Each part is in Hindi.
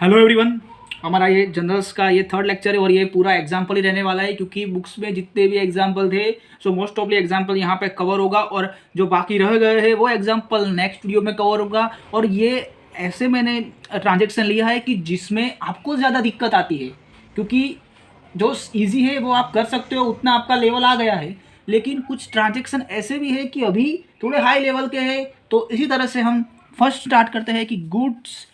Hello everyone. हमारा ये जनरल्स का ये थर्ड लेक्चर है और ये पूरा एग्जाम्पल ही रहने वाला है, क्योंकि बुक्स में जितने भी एग्जाम्पल थे सो मोस्ट ऑफली एग्जाम्पल यहाँ पे कवर होगा और जो बाकी रह गए हैं वो एग्जाम्पल नेक्स्ट वीडियो में कवर होगा। और ये ऐसे मैंने ट्रांजेक्शन लिया है कि जिसमें आपको ज़्यादा दिक्कत आती है, क्योंकि जो इजी है वो आप कर सकते हो, उतना आपका लेवल आ गया है। लेकिन कुछ ट्रांजेक्शन ऐसे भी है कि अभी थोड़े हाई लेवल के हैं। तो इसी तरह से हम फर्स्ट स्टार्ट करते हैं कि गुड्स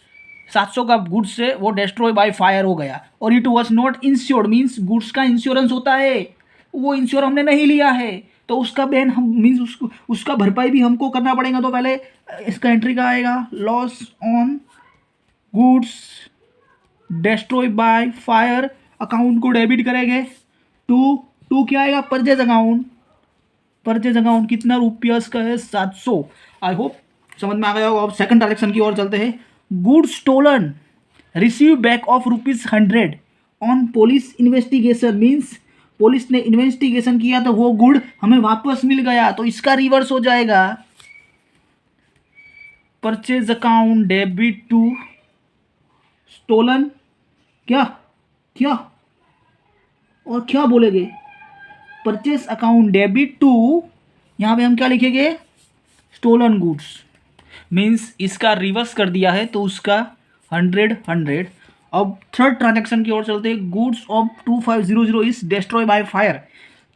700 का गुड्स से वो डिस्ट्रॉय बाय फायर हो गया और it was not insured, means goods का इंश्योरेंस होता है, वो इंश्योर हमने नहीं लिया है, तो उसका बैन हम मीन्स उसका भरपाई भी हमको करना पड़ेगा। तो पहले इसका एंट्री का आएगा loss on goods destroy by fire, account को डेबिट करेंगे। टू टू क्या आएगा, परचेज अकाउंट। परचेज अकाउंट कितना रुपया का है, 700। आई होप समझ में आ गया होगा। अब सेकंड ट्रांजेक्शन की ओर चलते हैं। Good stolen receive back of ₹100 on police investigation, means police ने इन्वेस्टिगेशन किया तो वो गुड हमें वापस मिल गया, तो इसका रिवर्स हो जाएगा purchase account debit to stolen. क्या क्या और क्या बोलेगे, परचेज अकाउंट डेबिट टू, यहाँ पे हम क्या लिखेंगे, स्टोलन गुड्स, मीन्स इसका रिवर्स कर दिया है तो उसका 100। अब थर्ड ट्रांजैक्शन की ओर चलते हैं। Goods of 2500 is destroy by fire,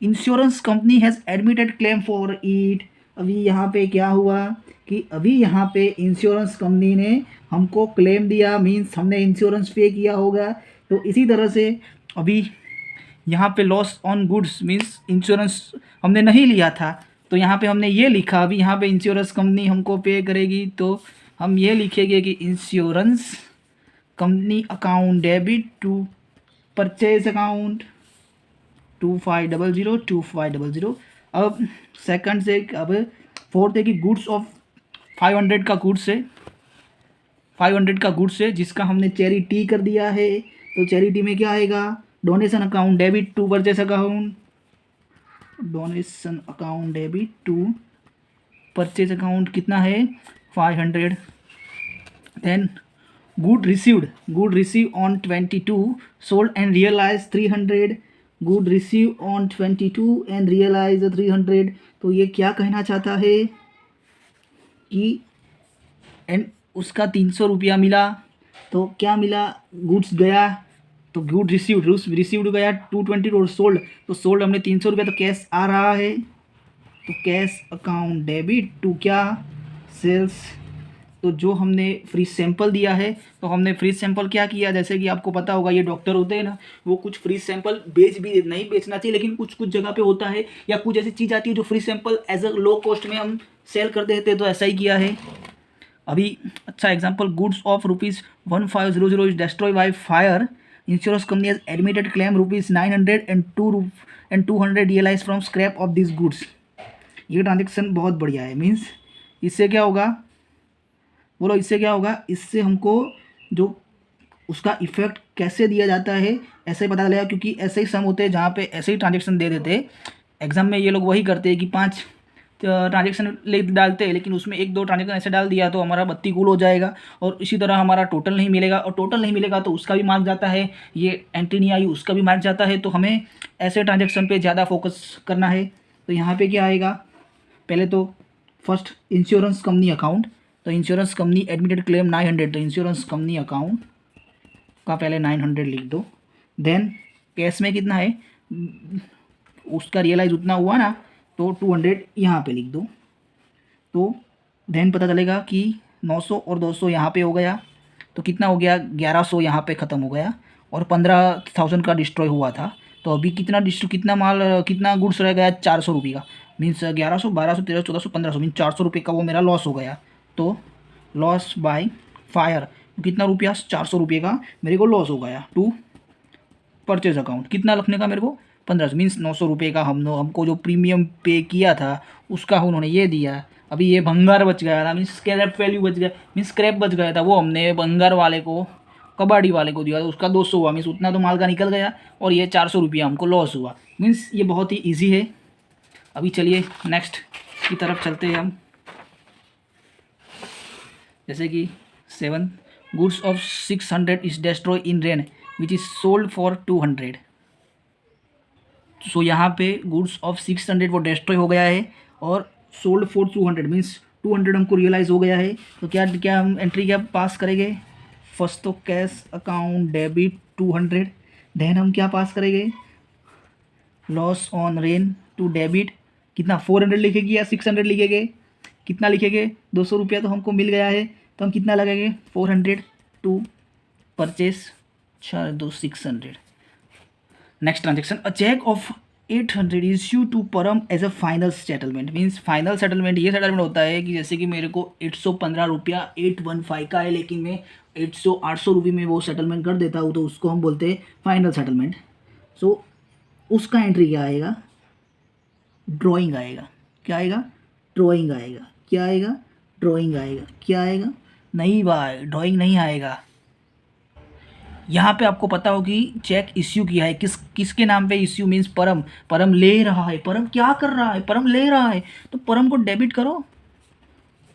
insurance company has admitted claim for it. अभी यहाँ पे क्या हुआ कि अभी यहाँ पे इंश्योरेंस कंपनी ने हमको क्लेम दिया, मीन्स हमने इंश्योरेंस पे किया होगा। तो इसी तरह से अभी यहाँ पे loss on goods means insurance हमने नहीं लिया था, तो यहाँ पे हमने ये लिखा। अभी यहाँ पे इंश्योरेंस कंपनी हमको पे करेगी, तो हम ये लिखेंगे कि insurance company account debit to purchase account 2500। अब सेकंड से, अब फोर्थ है कि गुड्स ऑफ 500 का गुड्स है, 500 का गुड्स है जिसका हमने चैरिटी कर दिया है। तो चैरिटी में क्या आएगा, donation account debit to purchase account, donation account debit to purchase account कितना है 500। Then good receive on 22 sold and realise 300, good receive on 22 and realise 300। तो ये क्या कहना चाहता है कि एंड उसका 300 रुपया मिला, तो क्या मिला, गुड्स गया तो गुड रिसीव्ड गया 220 और सोल्ड, तो सोल्ड हमने 300 रुपया, तो कैश आ रहा है, तो कैश अकाउंट डेबिट टू क्या, सेल्स। तो जो हमने फ्री सैंपल दिया है, तो हमने फ्री सैंपल क्या किया, जैसे कि आपको पता होगा ये डॉक्टर होते हैं ना, वो कुछ फ्री सैंपल बेच भी नहीं बेचना चाहिए, लेकिन कुछ कुछ जगह पे होता है, या कुछ ऐसी चीज़ आती है जो free sample as a low cost में हम सेल कर देते हैं, तो ऐसा ही किया है। अभी अच्छा example, goods of ₹1500 is destroy by fire, insurance company has admitted claim ₹900 and 200 realise from scrap of this goods. ये ट्रांजेक्शन बहुत बढ़िया है, मीन्स इससे क्या होगा, बोलो इससे क्या होगा, इससे हमको जो उसका इफेक्ट कैसे दिया जाता है ऐसे ही पता चलेगा, क्योंकि ऐसे ही सम होते हैं जहाँ पे ऐसे ही ट्रांजेक्शन दे देते हैं। एग्जाम में ये लोग वही करते हैं कि 5 ट्रांजेक्शन ले डालते हैं, लेकिन उसमें 1-2 ट्रांजेक्शन ऐसे डाल दिया तो हमारा 32 गुल हो जाएगा, और इसी तरह हमारा टोटल नहीं मिलेगा, और टोटल नहीं मिलेगा तो उसका भी मार्क जाता है, ये एंट्री नहीं आई उसका भी मार्क जाता है। तो हमें ऐसे ट्रांजेक्शन पे ज़्यादा फोकस करना है। तो यहाँ पे क्या आएगा, पहले तो फर्स्ट इंश्योरेंस कंपनी अकाउंट, तो इंश्योरेंस कंपनी एडमिटेड क्लेम 900, तो इंश्योरेंस कंपनी अकाउंट का पहले 900 लिख दो। देन कैश में कितना है, उसका रियलाइज उतना हुआ ना, तो 200 यहाँ पे लिख दो। तो देन पता चलेगा कि 900 और 200 यहाँ पे हो गया, तो कितना हो गया, 1100 यहाँ पे ख़त्म हो गया, और 15,000 का डिस्ट्रॉय हुआ था। तो अभी कितना माल, कितना गुड्स रह गया, 400 रुपये का, मीन्स 1100, 1200, 1300, 1400, 1500, मीन्स 400 रुपये का वो मेरा लॉस हो गया। तो लॉस बाय फायर कितना रुपया, 400 रुपये का मेरे को लॉस हो गया। टू परचेज अकाउंट कितना रखने का मेरे को, 1500, मीन्स 900 रुपये का हमको जो प्रीमियम पे किया था उसका उन्होंने ये दिया। अभी ये भंगार बच गया था, मीन्स स्क्रैप वैल्यू बच गया, मीन्स स्क्रैप बच गया था, वो हमने भंगार वाले को, कबाड़ी वाले को दिया, तो उसका 200 हुआ, मीन्स उतना तो माल का निकल गया, और ये 400 रुपया हमको लॉस हुआ। मीन्स ये बहुत ही ईजी है। अभी चलिए नेक्स्ट की तरफ चलते हैं हम, जैसे कि 7 goods of 600 is destroy in rain which is sold for 200। सो यहाँ पे गुड्स ऑफ 600 वो डेस्ट्रॉय हो गया है और सोल्ड फॉर 200 मीन्स 200 हमको रियलाइज़ हो गया है। तो क्या क्या हम एंट्री क्या पास करेंगे? फर्स्ट तो कैश अकाउंट डेबिट 200, देन हम क्या पास करेंगे? Loss on rain to debit कितना 400 लिखेंगे या 600 लिखेंगे? कितना लिखेंगे? 200 रुपया तो हमको मिल गया है, तो हम कितना लगेंगे? 400 to purchase 600। Next transaction, a cheque of 800 issue to Param as a final settlement. Means final settlement ये सेटलमेंट होता है कि जैसे कि मेरे को 815 रुपया 815 का है, लेकिन मैं 800 रुपये में वो सेटलमेंट कर देता हूँ, तो उसको हम बोलते हैं फाइनल सेटलमेंट। सो उसका एंट्री क्या आएगा? ड्राइंग आएगा। क्या आएगा? ड्राइंग आएगा। क्या आएगा? ड्राइंग आएगा। क्या आएगा? नहीं भाई, ड्राइंग नहीं आएगा। यहाँ पे आपको पता हो कि चेक इश्यू किया है, किसके नाम पे इश्यू मीन्स परम। परम ले रहा है। परम क्या कर रहा है? परम ले रहा है, तो परम को डेबिट करो,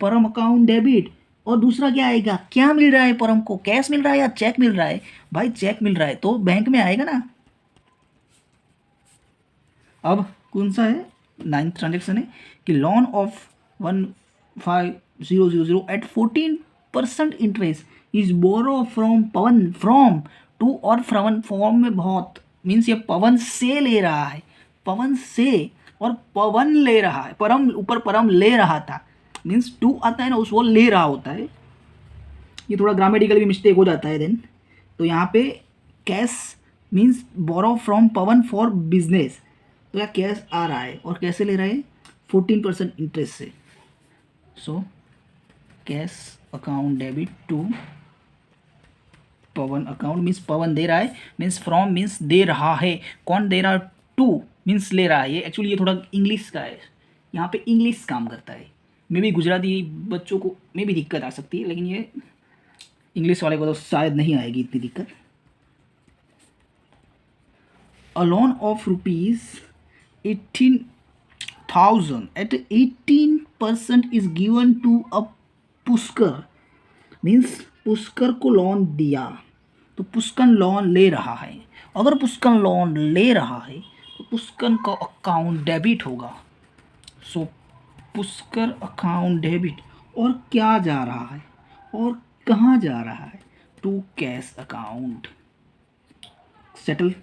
परम अकाउंट डेबिट। और दूसरा क्या आएगा? क्या मिल रहा है परम को? कैश मिल रहा है या चेक मिल रहा है? भाई चेक मिल रहा है तो बैंक में आएगा ना। अब कौन सा है? 9th ट्रांजेक्शन है कि loan of 15,000 at 14% interest is borrow from Pawan, from to और फ्रॉम फॉर्म में बहुत, मीन्स ये पवन से ले रहा है, पवन से, और पवन ले रहा है, परम ऊपर परम ले रहा था, मीन्स टू आता है ना, उस वो ले रहा होता है। ये थोड़ा ग्रामेटिकल भी मिस्टेक हो जाता है देन। तो यहाँ पे cash means borrow from Pawan for business, तो या कैश आ रहा है और कैसे ले रहा है? 14% इंटरेस्ट से। So cash account debit to Pawan account means Pawan दे रहा है, मीन्स फ्रॉम मीन्स दे रहा है, कौन दे रहा है? टू मीन्स ले रहा है। ये एक्चुअली ये थोड़ा इंग्लिश का है, यहाँ पे इंग्लिश काम करता है। मे भी गुजराती बच्चों को मे भी दिक्कत आ सकती है, लेकिन ये इंग्लिश वाले को तो शायद नहीं आएगी इतनी दिक्कत। A loan of rupees 18,000 at 18% is given to a Pushkar, means Pushkar को लोन दिया, तो पुष्कर लोन ले रहा है। अगर पुष्कर लोन ले रहा है तो पुष्कर का अकाउंट डेबिट होगा। सो पुष्कर अकाउंट डेबिट, और क्या जा रहा है और कहाँ जा रहा है? To cash account. Settle.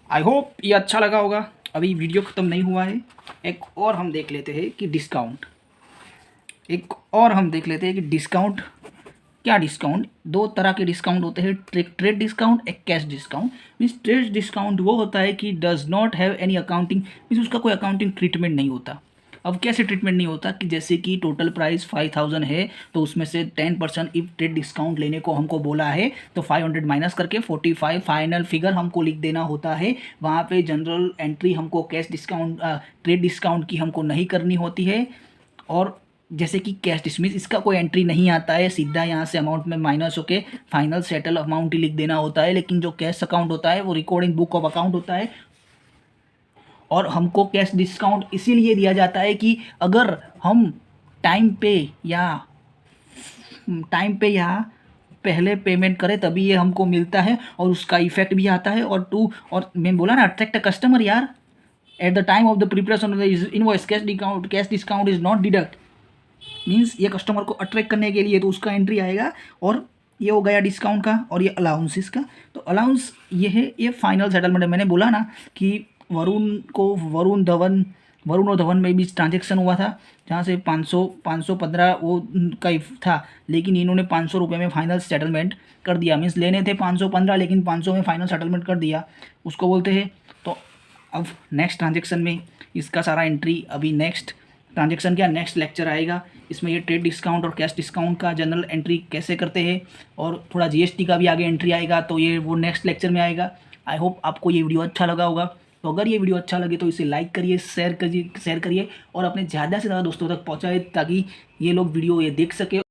I hope ये अच्छा लगा होगा। अभी वीडियो ख़त्म नहीं हुआ है, एक और हम देख लेते हैं कि डिस्काउंट, एक और हम देख लेते हैं कि डिस्काउंट क्या। डिस्काउंट दो तरह के डिस्काउंट होते हैं, ट्रेड डिस्काउंट, एक cash discount. Means trade discount वो होता है कि does not have any accounting, means उसका कोई अकाउंटिंग ट्रीटमेंट नहीं होता। अब कैसे ट्रीटमेंट नहीं होता कि जैसे कि टोटल प्राइस 5,000 है, तो उसमें से 10% इफ ट्रेड डिस्काउंट लेने को हमको बोला है, तो 500 माइनस करके 45 फाइनल फिगर हमको लिख देना होता है। वहाँ पे जनरल एंट्री हमको कैश डिस्काउंट ट्रेड डिस्काउंट की हमको नहीं करनी होती है। और जैसे कि कैश डिसमिस, इसका कोई एंट्री नहीं आता है, सीधा यहाँ से अमाउंट में माइनस होके फाइनल सेटल अमाउंट ही लिख देना होता है। लेकिन जो कैश अकाउंट होता है वो रिकॉर्डिंग बुक ऑफ अकाउंट होता है, और हमको कैश डिस्काउंट इसीलिए दिया जाता है कि अगर हम टाइम पे या पहले पेमेंट करें तभी ये हमको मिलता है, और उसका इफेक्ट भी आता है। और मैं बोला ना, अट्रैक्ट अ कस्टमर यार, at the time of the preparation of the invoice cash discount is not deduct, means ये कस्टमर को अट्रैक्ट करने के लिए, तो उसका एंट्री आएगा। और ये हो गया डिस्काउंट का, और ये अलाउंसेस का। तो अलाउंस ये है, ये फाइनल सेटलमेंट है। मैंने बोला ना कि वरुण और धवन में भी ट्रांजेक्शन हुआ था, जहाँ से 515 वो का था, लेकिन इन्होंने 500 रुपये में फाइनल सेटलमेंट कर दिया। मीन्स लेने थे 515, लेकिन 500 में फाइनल सेटलमेंट कर दिया, उसको बोलते हैं। तो अब नेक्स्ट ट्रांजेक्शन में इसका सारा एंट्री, अभी नेक्स्ट ट्रांजेक्शन क्या, नेक्स्ट लेक्चर आएगा, इसमें ये ट्रेड डिस्काउंट और कैश डिस्काउंट का जनरल एंट्री कैसे करते हैं, और थोड़ा जीएसटी का भी आगे एंट्री आएगा, तो ये वो नेक्स्ट लेक्चर में आएगा। आई होप आपको ये वीडियो अच्छा लगा होगा। तो अगर ये वीडियो अच्छा लगे तो इसे लाइक करिए, शेयर करिए और अपने ज़्यादा से ज़्यादा दोस्तों तक पहुँचाए, ताकि ये लोग वीडियो ये देख सके।